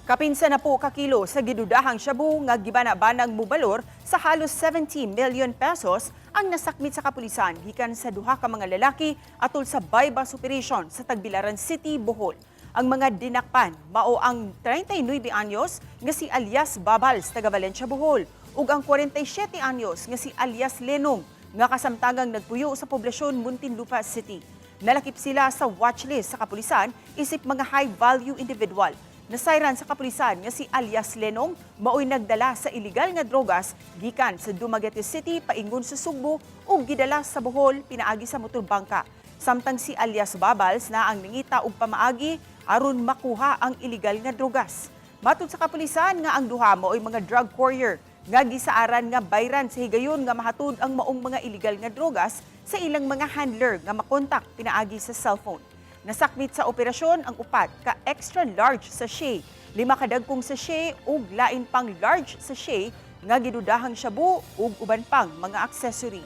Kapinsa na po kakilo sa gidudahang shabu nga gibana-banang mubalor sa halos 70 million pesos ang nasakmit sa kapulisan gikan sa duha ka mga lalaki atol sa bypass operation sa Tagbilaran City, Bohol. Ang mga dinakpan mao ang 39 anyos nga si alias Babals taga Valencia, Bohol ug ang 47 anyos nga si alias Lenong nga kasamtangang nagpuyo sa poblasyon Muntinlupa City. Nalakip sila sa watchlist sa kapulisan isip mga high-value individual. Nasayran sa kapulisan nga si alias Lenong maoy nagdala sa iligal nga drogas gikan sa Dumaguete City paingon sa Sugbo ug gidala sa Bohol pinaagi sa motorbangka. Samtang si alias Babals na ang nangita og pamaagi aron makuha ang iligal nga drogas. Matud sa kapulisan nga ang duha maoy mga drug courier nga gisaaran nga bayran sa higayon nga mahatud ang maong mga iligal nga drogas sa ilang mga handler nga makontak pinaagi sa cellphone. Nasakmit sa operasyon ang upat ka extra large sachet, 5 ka dagkong sachet ug lain pang large sachet nga gidudahang shabu ug uban pang mga accessory.